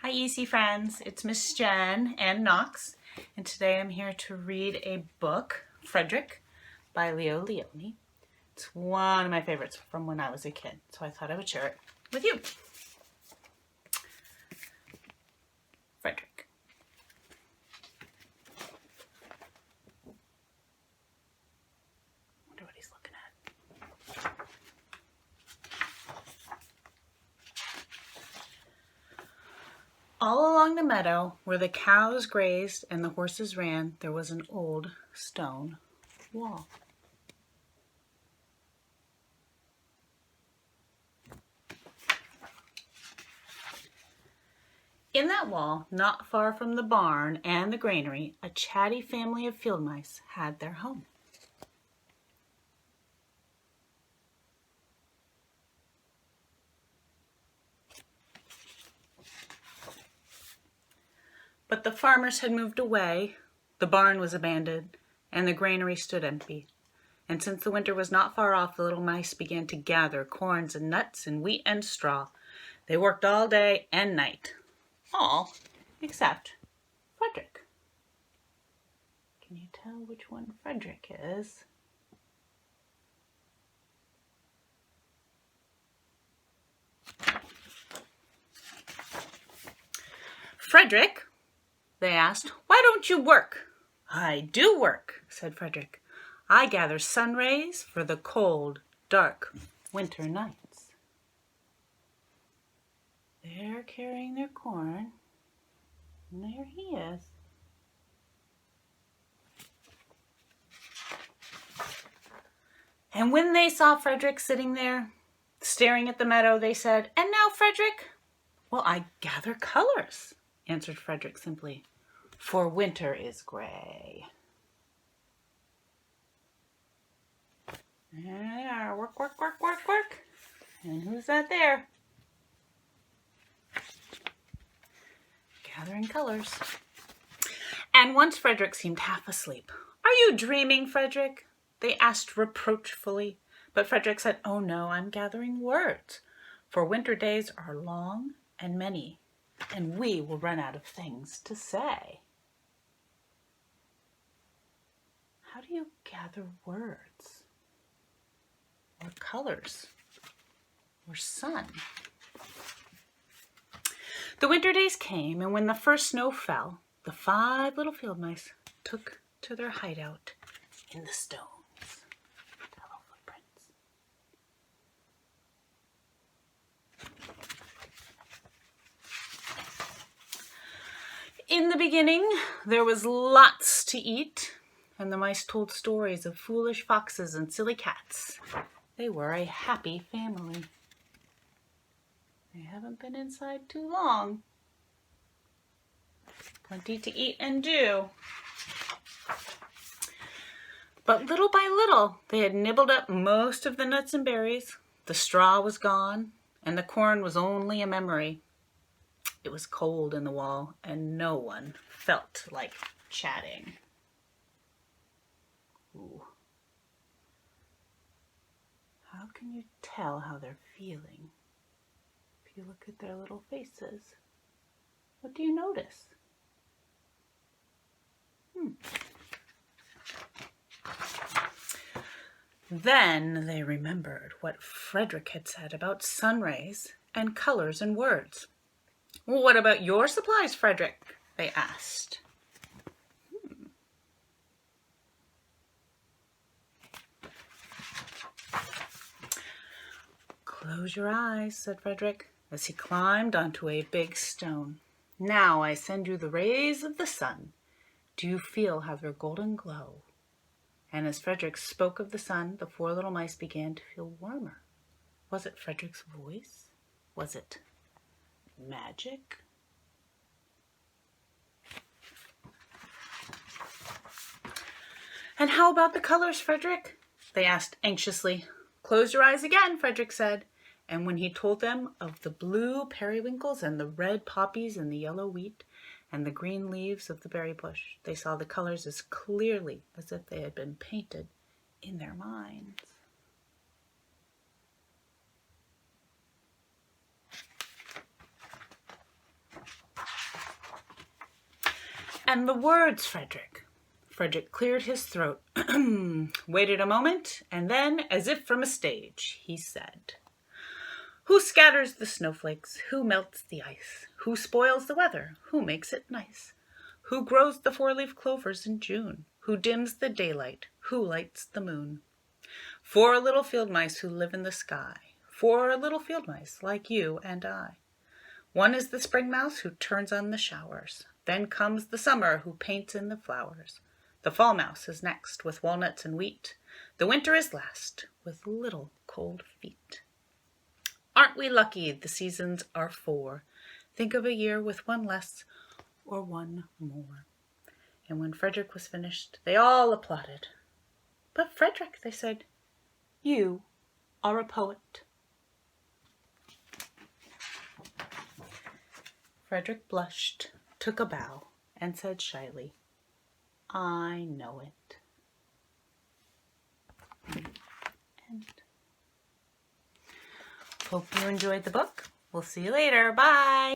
Hi Easy Friends, it's Miss Jen and Knox, and today I'm here to read a book, Frederick, by Leo Lionni. It's one of my favorites from when I was a kid, so I thought I would share it with you. Frederick. Wonder what he's looking at. All along the meadow, where the cows grazed and the horses ran, there was an old stone wall. In that wall, not far from the barn and the granary, a chatty family of field mice had their home. But the farmers had moved away, the barn was abandoned, and the granary stood empty. And since the winter was not far off, the little mice began to gather corns and nuts and wheat and straw. They worked all day and night, all except Frederick. Can you tell which one Frederick is? Frederick, they asked, why don't you work? I do work, said Frederick. I gather sun rays for the cold, dark winter nights. They're carrying their corn, and there he is. And when they saw Frederick sitting there, staring at the meadow, they said, and now, Frederick? Well, I gather colors, answered Frederick simply, for winter is gray. There they are. Work, work, work, work, work. And who's that there? Gathering colors. And once Frederick seemed half asleep. Are you dreaming, Frederick? They asked reproachfully. But Frederick said, oh no, I'm gathering words. For winter days are long and many, and we will run out of things to say. How do you gather words? Or colors? Or sun? The winter days came, and when the first snow fell, the 5 little field mice took to their hideout in the stones. Hello, footprints. In the beginning, there was lots to eat, and the mice told stories of foolish foxes and silly cats. They were a happy family. They haven't been inside too long. Plenty to eat and do. But little by little, they had nibbled up most of the nuts and berries. The straw was gone, and the corn was only a memory. It was cold in the wall, and no one felt like chatting. Ooh. How can you tell how they're feeling? If you look at their little faces, what do you notice? Then they remembered what Frederick had said about sun rays and colors and words. Well, what about your supplies, Frederick? They asked. Close your eyes, said Frederick, as he climbed onto a big stone. Now I send you the rays of the sun. Do you feel how they're golden glow? And as Frederick spoke of the sun, the 4 little mice began to feel warmer. Was it Frederick's voice? Was it magic? And how about the colors, Frederick? They asked anxiously. Close your eyes again, Frederick said. And when he told them of the blue periwinkles and the red poppies and the yellow wheat and the green leaves of the berry bush, they saw the colors as clearly as if they had been painted in their minds. And the words, Frederick. Frederick cleared his throat, waited a moment, and then, as if from a stage, he said, "Who scatters the snowflakes? Who melts the ice? Who spoils the weather? Who makes it nice? Who grows the four-leaf clovers in June? Who dims the daylight? Who lights the moon? 4 little field mice who live in the sky. 4 little field mice like you and I. One is the spring mouse who turns on the showers. Then comes the summer who paints in the flowers. The fall mouse is next with walnuts and wheat. The winter is last with little cold feet. Aren't we lucky the seasons are 4? Think of a year with 1 less or 1 more." And when Frederick was finished, they all applauded. "But Frederick," they said, "you are a poet." Frederick blushed, took a bow, and said shyly, "I know it." End. Hope you enjoyed the book. We'll see you later. Bye.